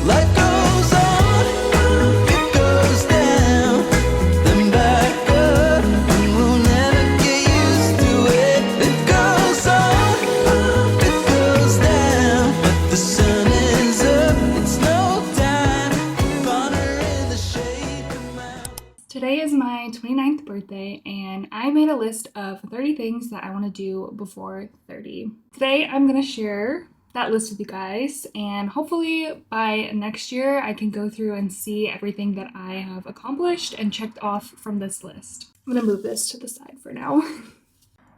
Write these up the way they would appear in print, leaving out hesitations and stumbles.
Life goes on, it goes down, then back up, and we'll never get used to it. It goes on, it goes down, but the sun is up, it's no time, honor in the shade come out. Today is my 29th birthday, and I made a list of 30 things that I want to do before 30. Today I'm going to share that list with you guys, and hopefully by next year I can go through and see everything that I have accomplished and checked off from this list. I'm gonna move this to the side for now.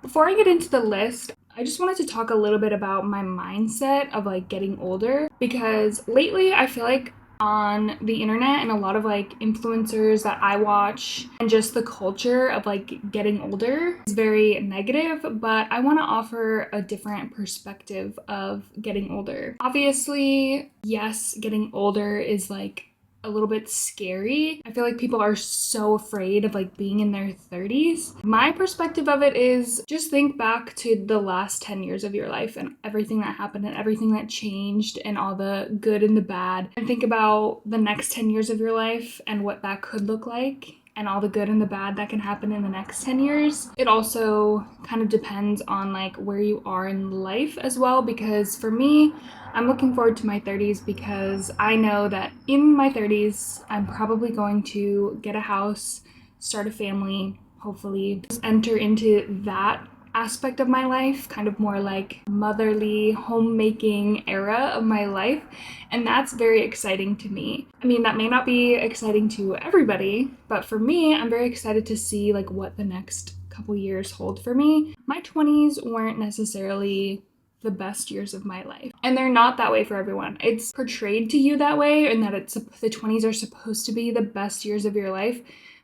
Before I get into the list, I just wanted to talk a little bit about my mindset of like getting older, because lately I feel like on the internet and a lot of like influencers that I watch and just the culture of like getting older is very negative, but I want to offer a different perspective of getting older. Obviously, yes, getting older is like a little bit scary. I feel like people are so afraid of like being in their 30s. My perspective of it is just think back to the last 10 years of your life and everything that happened and everything that changed and all the good and the bad, and think about the next 10 years of your life and what that could look like and all the good and the bad that can happen in the next 10 years. It also kind of depends on like where you are in life as well, because for me, I'm looking forward to my 30s because I know that in my 30s, I'm probably going to get a house, start a family, hopefully just enter into that aspect of my life, kind of more like motherly homemaking era of my life, and that's very exciting to me. I mean, that may not be exciting to everybody, but for me, I'm very excited to see like what the next couple years hold for me. My 20s weren't necessarily the best years of my life, and they're not that way for everyone. It's portrayed to you that way, and that it's the 20s are supposed to be the best years of your life,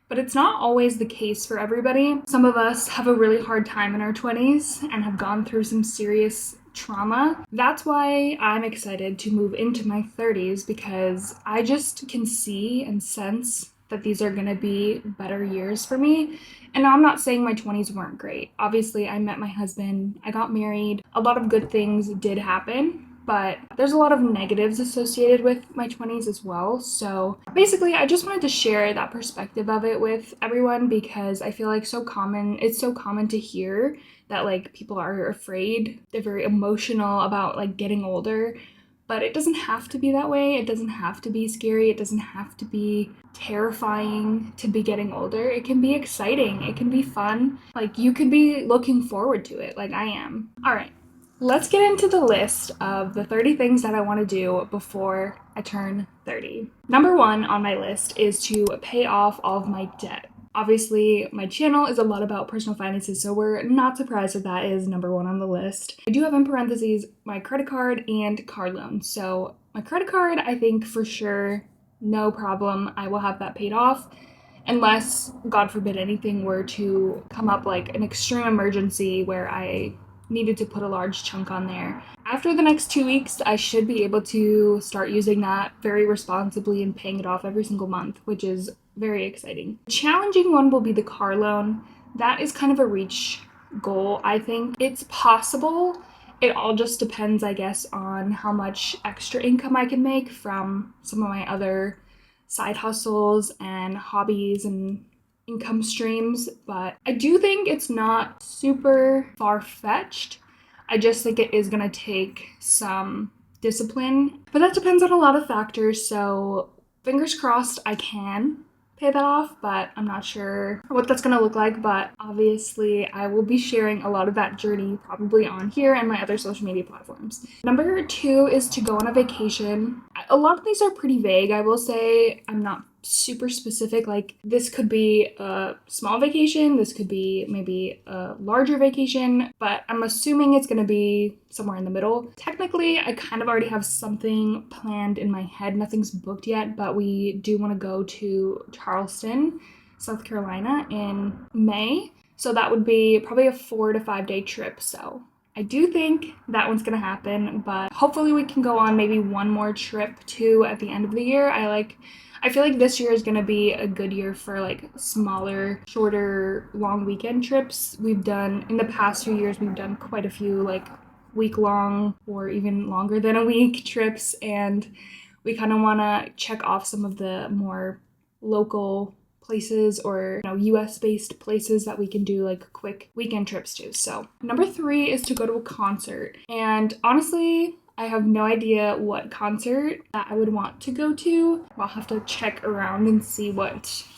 but it's not always the case for everybody. Some of us have a really hard time in our 20s and have gone through some serious trauma. That's why I'm excited to move into my 30s, because I just can see and sense that these are gonna be better years for me. And I'm not saying my 20s weren't great. Obviously, I met my husband, I got married, a lot of good things did happen, but there's a lot of negatives associated with my 20s as well. So basically, I just wanted to share that perspective of it with everyone, because I feel like it's so common to hear that like people are afraid, they're very emotional about like getting older. But it doesn't have to be that way. It doesn't have to be scary. It doesn't have to be terrifying to be getting older. It can be exciting. It can be fun. Like, you could be looking forward to it, like I am. All right, let's get into the list of the 30 things that I want to do before I turn 30. Number 1 on my list is to pay off all of my debt. Obviously, my channel is a lot about personal finances, so we're not surprised that that is number 1 on the list. I do have in parentheses my credit card and car loan. So my credit card, I think for sure, no problem, I will have that paid off, unless, God forbid, anything were to come up like an extreme emergency where I needed to put a large chunk on there. After the next 2 weeks, I should be able to start using that very responsibly and paying it off every single month, which is very exciting. The challenging one will be the car loan. That is kind of a reach goal, I think. It's possible. It all just depends, I guess, on how much extra income I can make from some of my other side hustles and hobbies and income streams, but I do think it's not super far-fetched. I just think it is gonna take some discipline, but that depends on a lot of factors, so fingers crossed I can pay that off, but I'm not sure what that's gonna look like. But obviously I will be sharing a lot of that journey probably on here and my other social media platforms. Number 2 is to go on a vacation. A lot of these are pretty vague, I will say. I'm not super specific. Like, this could be a small vacation, this could be maybe a larger vacation, but I'm assuming it's going to be somewhere in the middle. Technically, I kind of already have something planned in my head. Nothing's booked yet, but we do want to go to Charleston, South Carolina in May. So that would be probably a 4 to 5 day trip. So I do think that one's gonna happen, but hopefully we can go on maybe one more trip too at the end of the year. I feel like this year is gonna be a good year for like smaller, shorter, long weekend trips. We've done, in the past few years, we've done quite a few like week-long or even longer than a week trips, and we kind of want to check off some of the more local places or US based places that we can do like quick weekend trips to. So number 3 is to go to a concert. And honestly, I have no idea what concert that I would want to go to. I'll have to check around and see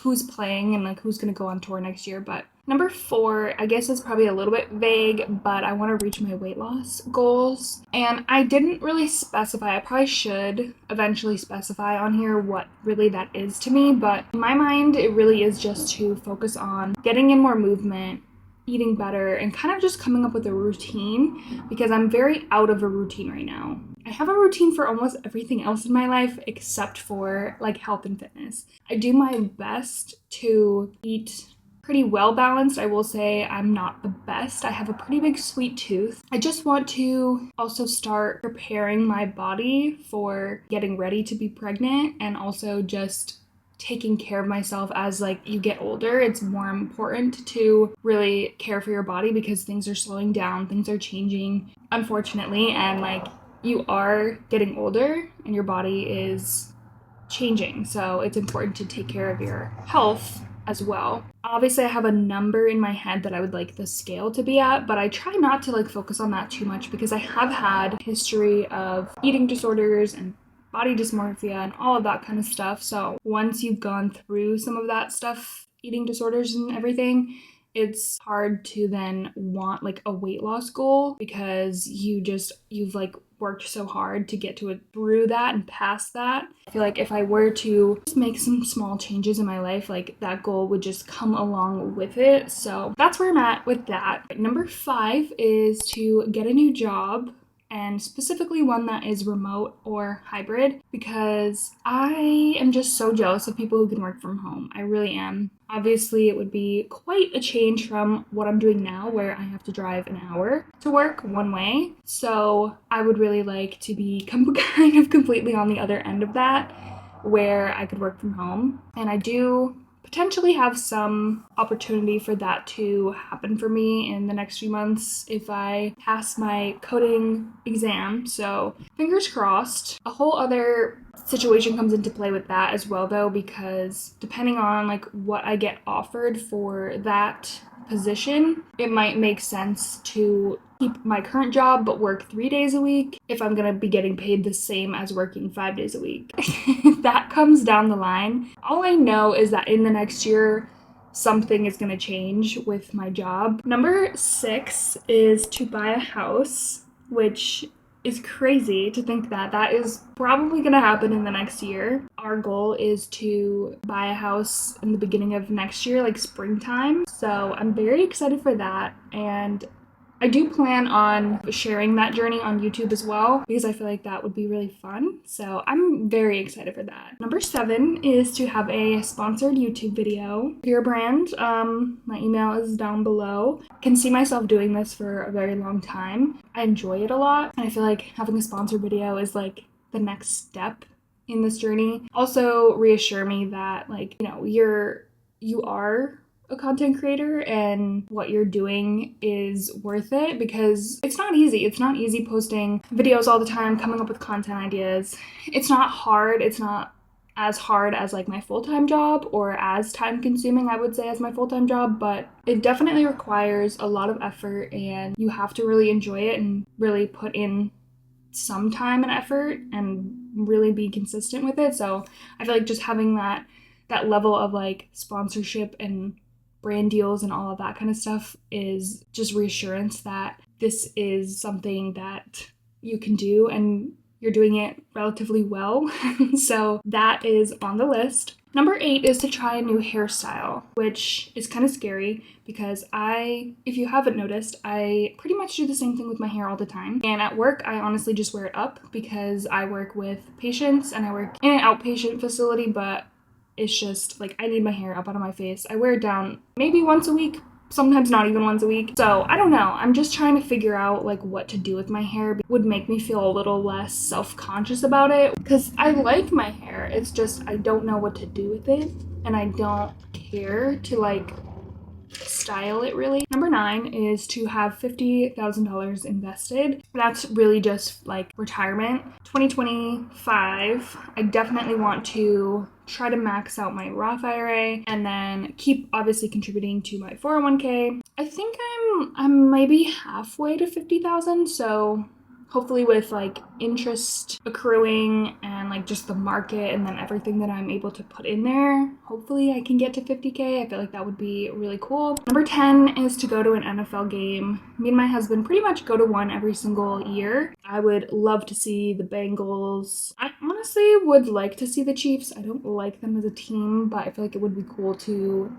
who's playing and like who's gonna go on tour next year. But number 4, I guess is probably a little bit vague, but I want to reach my weight loss goals. And I didn't really specify. I probably should eventually specify on here what really that is to me. But in my mind, it really is just to focus on getting in more movement, eating better, and kind of just coming up with a routine, because I'm very out of a routine right now. I have a routine for almost everything else in my life except for like health and fitness. I do my best to eat pretty well balanced. I will say I'm not the best. I have a pretty big sweet tooth. I just want to also start preparing my body for getting ready to be pregnant, and also just taking care of myself as like you get older. It's more important to really care for your body because things are slowing down, things are changing, unfortunately, and like you are getting older and your body is changing. So it's important to take care of your health as well. Obviously, I have a number in my head that I would like the scale to be at, but I try not to like focus on that too much because I have had a history of eating disorders and body dysmorphia and all of that kind of stuff. So once you've gone through some of that stuff, eating disorders and everything, it's hard to then want like a weight loss goal because you've like worked so hard to get to it through that and past that. I feel like if I were to just make some small changes in my life, like that goal would just come along with it. So that's where I'm at with that. Number 5 is to get a new job, and specifically one that is remote or hybrid, because I am just so jealous of people who can work from home. I really am. Obviously, it would be quite a change from what I'm doing now, where I have to drive an hour to work one way. So I would really like to be kind of completely on the other end of that, where I could work from home. And I do potentially have some opportunity for that to happen for me in the next few months if I pass my coding exam. So fingers crossed. A whole other situation comes into play with that as well though, because depending on like what I get offered for that position, it might make sense to keep my current job but work 3 days a week if I'm gonna be getting paid the same as working 5 days a week. If that comes down the line, all I know is that in the next year something is gonna change with my job. Number 6 is to buy a house, which is crazy to think that that is probably going to happen in the next year. Our goal is to buy a house in the beginning of next year, like springtime. So I'm very excited for that. And I do plan on sharing that journey on YouTube as well, because I feel like that would be really fun. So I'm very excited for that. Number 7 is to have a sponsored YouTube video for your brand. My email is down below. I can see myself doing this for a very long time. I enjoy it a lot. And I feel like having a sponsored video is like the next step in this journey. Also reassure me that like, you are a content creator and what you're doing is worth it, because it's not easy. It's not easy posting videos all the time, coming up with content ideas. It's not hard. It's not as hard as like my full-time job, or as time consuming, I would say, as my full-time job, but it definitely requires a lot of effort and you have to really enjoy it and really put in some time and effort and really be consistent with it. So I feel like just having that level of like sponsorship and brand deals and all of that kind of stuff is just reassurance that this is something that you can do and you're doing it relatively well. So that is on the list. Number 8 is to try a new hairstyle, which is kind of scary because if you haven't noticed, I pretty much do the same thing with my hair all the time. And at work, I honestly just wear it up because I work with patients and I work in an outpatient facility, but it's just like I need my hair up out of my face. I wear it down maybe once a week, sometimes not even once a week. So I don't know. I'm just trying to figure out like what to do with my hair. It would make me feel a little less self-conscious about it because I like my hair. It's just I don't know what to do with it, and I don't care to like style it really. Number 9 is to have $50,000 invested. That's really just like retirement. 2025, I definitely want to try to max out my Roth IRA and then keep obviously contributing to my 401k. I think I'm maybe halfway to 50,000, so hopefully with like interest accruing and like just the market and then everything that I'm able to put in there, hopefully I can get to 50k. I feel like that would be really cool. Number 10 is to go to an NFL game. Me and my husband pretty much go to one every single year. I would love to see the Bengals. I honestly would like to see the Chiefs. I don't like them as a team, but I feel like it would be cool to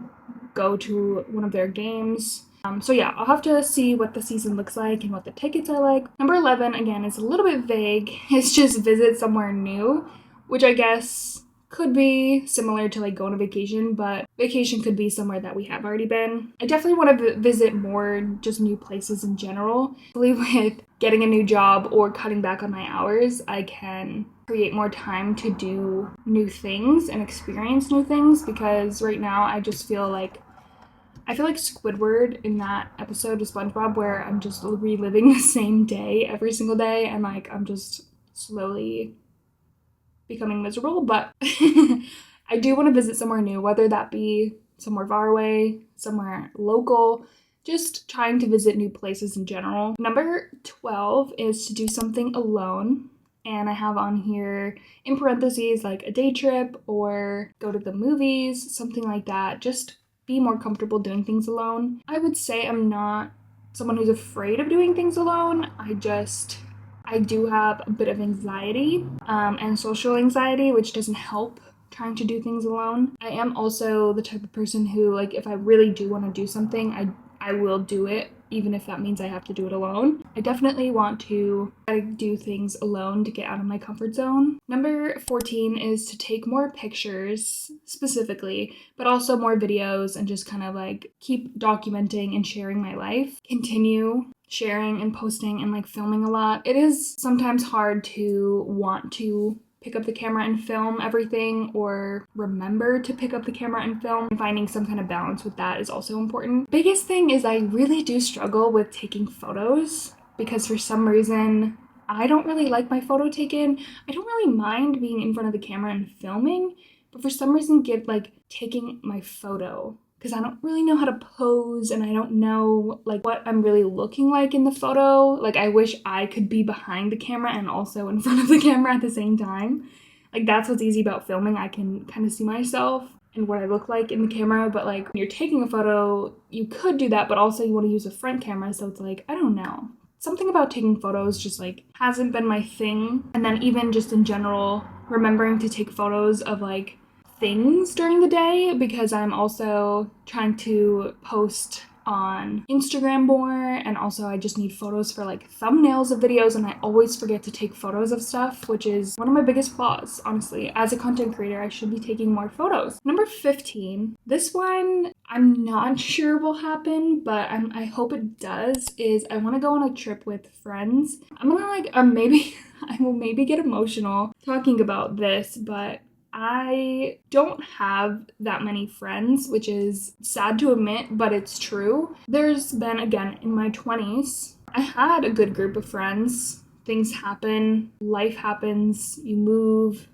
go to one of their games. So yeah, I'll have to see what the season looks like and what the tickets are like. Number 11, again, is a little bit vague. It's just visit somewhere new, which I guess could be similar to like go on a vacation, but vacation could be somewhere that we have already been. I definitely want to visit more just new places in general. I believe with getting a new job or cutting back on my hours, I can create more time to do new things and experience new things, because right now I feel like Squidward in that episode of SpongeBob where I'm just reliving the same day every single day, and like I'm just slowly becoming miserable. But I do want to visit somewhere new, whether that be somewhere far away, somewhere local, just trying to visit new places in general. Number 12 is to do something alone. And I have on here in parentheses like a day trip or go to the movies, something like that. Just be more comfortable doing things alone. I would say I'm not someone who's afraid of doing things alone. I do have a bit of anxiety and social anxiety, which doesn't help trying to do things alone. I am also the type of person who, like, if I really do want to do something, I will do it, even if that means I have to do it alone. I definitely want to try to do things alone to get out of my comfort zone. Number 14 is to take more pictures specifically, but also more videos, and just kind of like keep documenting and sharing my life. Continue sharing and posting and like filming a lot. It is sometimes hard to want to pick up the camera and film everything, or remember to pick up the camera and film. And finding some kind of balance with that is also important. Biggest thing is I really do struggle with taking photos, because for some reason I don't really like my photo taken. I don't really mind being in front of the camera and filming, but for some reason taking my photo, because I don't really know how to pose and I don't know like what I'm really looking like in the photo. Like I wish I could be behind the camera and also in front of the camera at the same time. Like that's what's easy about filming. I can kind of see myself and what I look like in the camera, but like when you're taking a photo, you could do that, but also you want to use a front camera, so it's like, I don't know. Something about taking photos just like hasn't been my thing. And then even just in general, remembering to take photos of like things during the day, because I'm also trying to post on Instagram more, and also I just need photos for like thumbnails of videos, and I always forget to take photos of stuff, which is one of my biggest flaws, honestly. As a content creator, I should be taking more photos. Number 15, this one I'm not sure will happen, but I hope it does, is I want to go on a trip with friends. I'm gonna like maybe I will maybe get emotional talking about this, but I don't have that many friends, which is sad to admit, but it's true. There's been, again, in my 20s, I had a good group of friends. Things happen, life happens, you move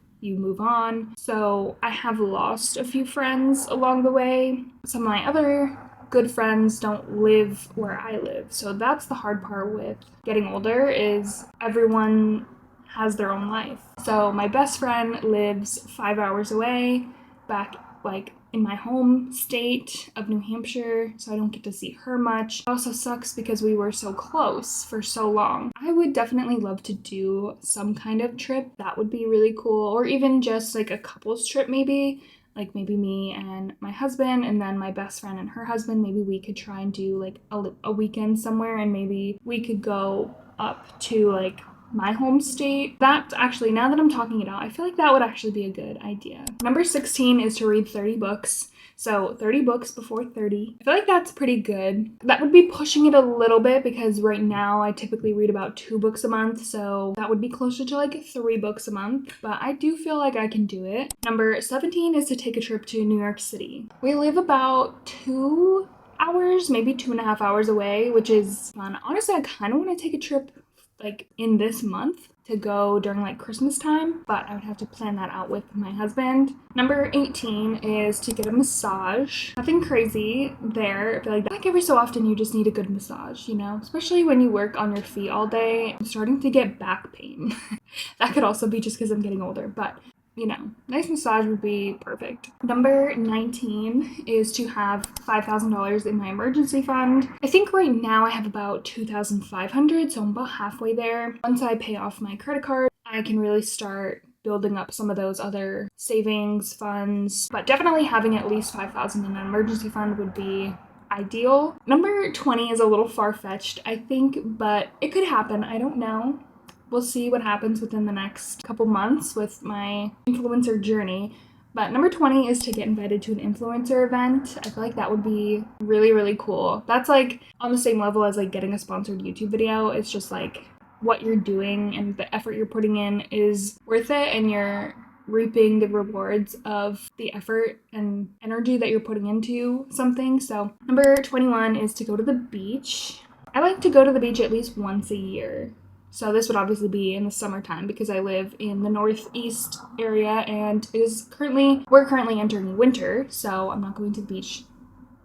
on. So I have lost a few friends along the way. Some of my other good friends don't live where I live. So that's the hard part with getting older, is everyone has their own life. So my best friend lives 5 hours away, back like in my home state of New Hampshire, so I don't get to see her much. It also sucks because we were so close for so long. I would definitely love to do some kind of trip. That would be really cool, or even just like a couples trip maybe. Like maybe me and my husband, and then my best friend and her husband. Maybe we could try and do like a weekend somewhere, and maybe we could go up to like my home state. That actually, now that I'm talking it out, I feel like that would actually be a good idea. Number 16 is to read 30 books. So 30 books before 30. I feel like that's pretty good. That would be pushing it a little bit, because right now I typically read about 2 books a month. So that would be closer to like 3 books a month, but I do feel like I can do it. Number 17 is to take a trip to New York City. We live about 2 hours, maybe 2.5 hours away, which is fun. Honestly, I kind of want to take a trip like in this month to go during like Christmas time, but I would have to plan that out with my husband. Number 18 is to get a massage. Nothing crazy there. I feel like every so often you just need a good massage, you know, especially when you work on your feet all day. I'm starting to get back pain. That could also be just because I'm getting older, but you know, nice massage would be perfect. Number 19 is to have $5,000 in my emergency fund. I think right now I have about 2,500, so I'm about halfway there. Once I pay off my credit card, I can really start building up some of those other savings funds, but definitely having at least 5,000 in an emergency fund would be ideal. Number 20 is a little far-fetched, I think, but it could happen. I don't know. We'll see what happens within the next couple months with my influencer journey. But number 20 is to get invited to an influencer event. I feel like that would be really, really cool. That's like on the same level as like getting a sponsored YouTube video. It's just like what you're doing and the effort you're putting in is worth it, and you're reaping the rewards of the effort and energy that you're putting into something. So number 21 is to go to the beach. I like to go to the beach at least once a year. So this would obviously be in the summertime because I live in the northeast area and we're currently entering winter, so I'm not going to the beach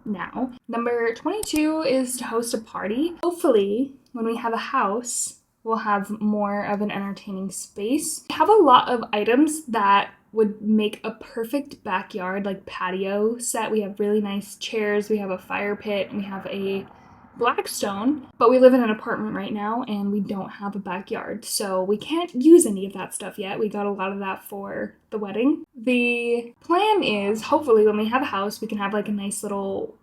now. Number 22 is to host a party. Hopefully, when we have a house, we'll have more of an entertaining space. We have a lot of items that would make a perfect backyard, like patio set. We have really nice chairs, we have a fire pit, and we have a Blackstone, but we live in an apartment right now and we don't have a backyard, so we can't use any of that stuff yet. We got a lot of that for the wedding. The plan is hopefully when we have a house, we can have like a nice little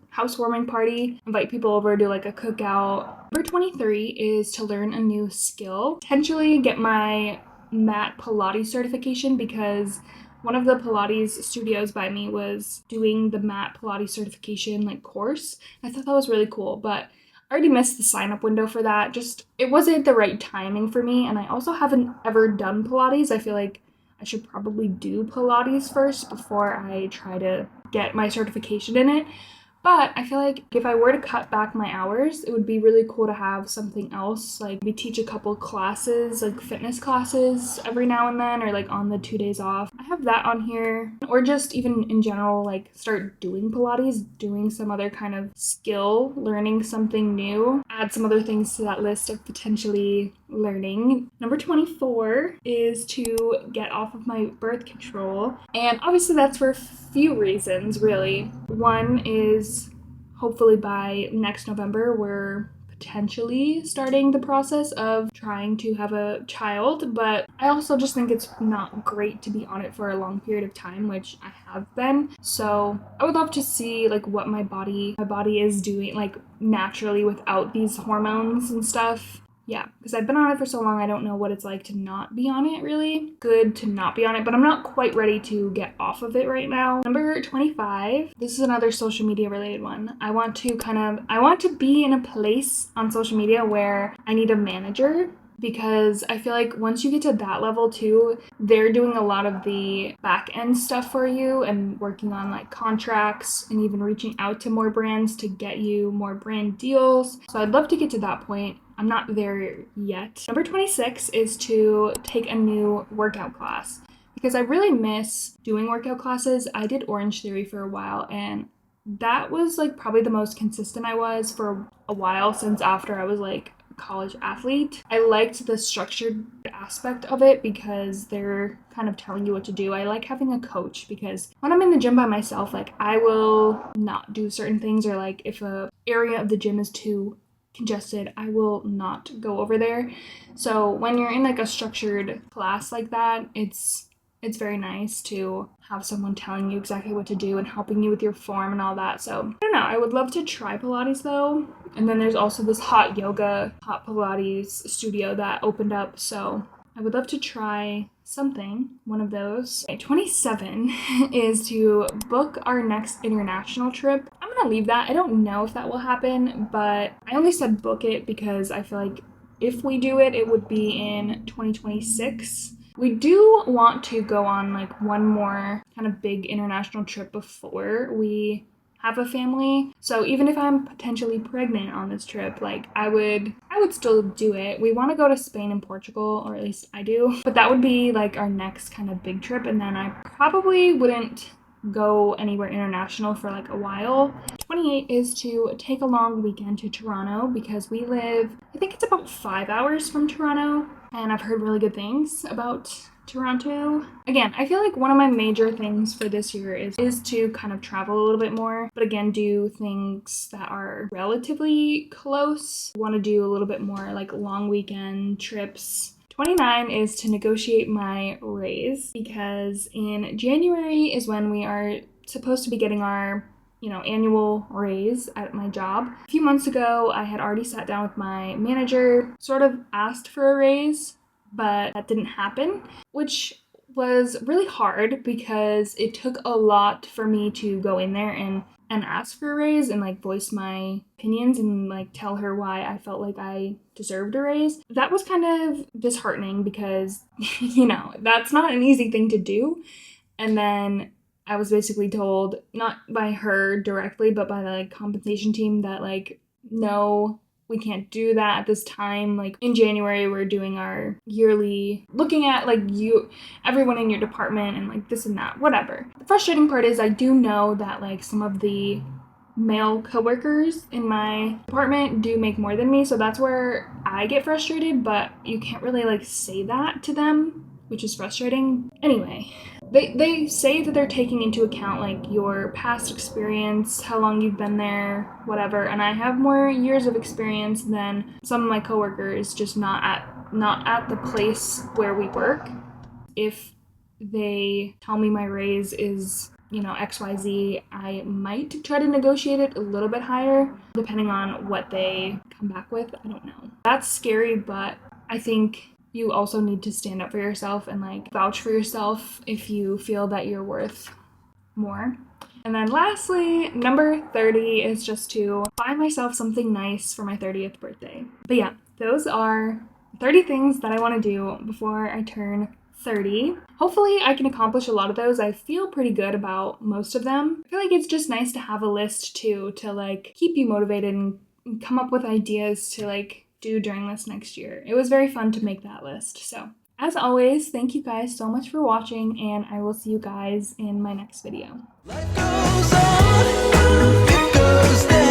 housewarming party, invite people over, do like a cookout. Number 23 is to learn a new skill, potentially get my mat Pilates certification, because one of the Pilates studios by me was doing the mat Pilates certification like course. I thought that was really cool, but I already missed the sign up window for that. Just it wasn't the right timing for me, and I also haven't ever done Pilates. I feel like I should probably do Pilates first before I try to get my certification in it. But I feel like if I were to cut back my hours, it would be really cool to have something else, like maybe teach a couple classes, like fitness classes every now and then, or like on the 2 days off. I have that on here. Or just even in general, like start doing Pilates, doing some other kind of skill, learning something new. Add some other things to that list of potentially learning. Number 24 is to get off of my birth control. And obviously that's for a few reasons, really. One is hopefully by next November, we're potentially starting the process of trying to have a child, but I also just think it's not great to be on it for a long period of time, which I have been. So I would love to see like what my body is doing like naturally without these hormones and stuff. Yeah, because I've been on it for so long, I don't know what it's like to not be on it, really. Good to not be on it, but I'm not quite ready to get off of it right now. Number 25, this is another social media related one. I want to be in a place on social media where I need a manager, because I feel like once you get to that level too, they're doing a lot of the back end stuff for you and working on like contracts and even reaching out to more brands to get you more brand deals. So I'd love to get to that point. I'm not there yet. Number 26 is to take a new workout class, because I really miss doing workout classes. I did Orange Theory for a while, and that was like probably the most consistent I was for a while since after I was like a college athlete. I liked the structured aspect of it because they're kind of telling you what to do. I like having a coach, because when I'm in the gym by myself, like I will not do certain things, or like if a area of the gym is too congested, I will not go over there. So when you're in like a structured class like that, it's very nice to have someone telling you exactly what to do and helping you with your form and all that. So I don't know, I would love to try Pilates though. And then there's also this hot Pilates studio that opened up, so I would love to try one of those. Okay, 27 is to book our next international trip. I'm gonna leave that. I don't know if that will happen, but I only said book it because I feel like if we do it, it would be in 2026. We do want to go on like one more kind of big international trip before we have a family. So even if I'm potentially pregnant on this trip, like I would still do it. We want to go to Spain and Portugal, or at least I do. But that would be like our next kind of big trip, and then I probably wouldn't go anywhere international for like a while. 28 is to take a long weekend to Toronto because we live, I think it's about 5 hours from Toronto, and I've heard really good things about Toronto. Again, I feel like one of my major things for this year is to kind of travel a little bit more, but again, do things that are relatively close. Want to do a little bit more like long weekend trips. 29 is to negotiate my raise because in January is when we are supposed to be getting our annual raise at my job. A few months ago, I had already sat down with my manager, sort of asked for a raise, but that didn't happen, which was really hard because it took a lot for me to go in there and ask for a raise and like voice my opinions and like tell her why I felt like I deserved a raise. That was kind of disheartening because, that's not an easy thing to do. And then I was basically told, not by her directly, but by the like compensation team that like, no, we can't do that at this time. Like in January, we're doing our yearly, looking at like everyone in your department and like this and that, whatever. The frustrating part is I do know that like some of the male coworkers in my department do make more than me. So that's where I get frustrated, but you can't really like say that to them, which is frustrating. Anyway, they say that they're taking into account like your past experience, how long you've been there, whatever, and I have more years of experience than some of my coworkers, just not at the place where we work. If they tell me my raise is XYZ, I might try to negotiate it a little bit higher depending on what they come back with. I don't know. That's scary, but I think you also need to stand up for yourself and like vouch for yourself if you feel that you're worth more. And then lastly, number 30 is just to buy myself something nice for my 30th birthday. But yeah, those are 30 things that I want to do before I turn 30. Hopefully I can accomplish a lot of those. I feel pretty good about most of them. I feel like it's just nice to have a list too, to like keep you motivated and come up with ideas to like do during this next year. It was very fun to make that list. So as always, thank you guys so much for watching, and I will see you guys in my next video. Life goes on, it goes down.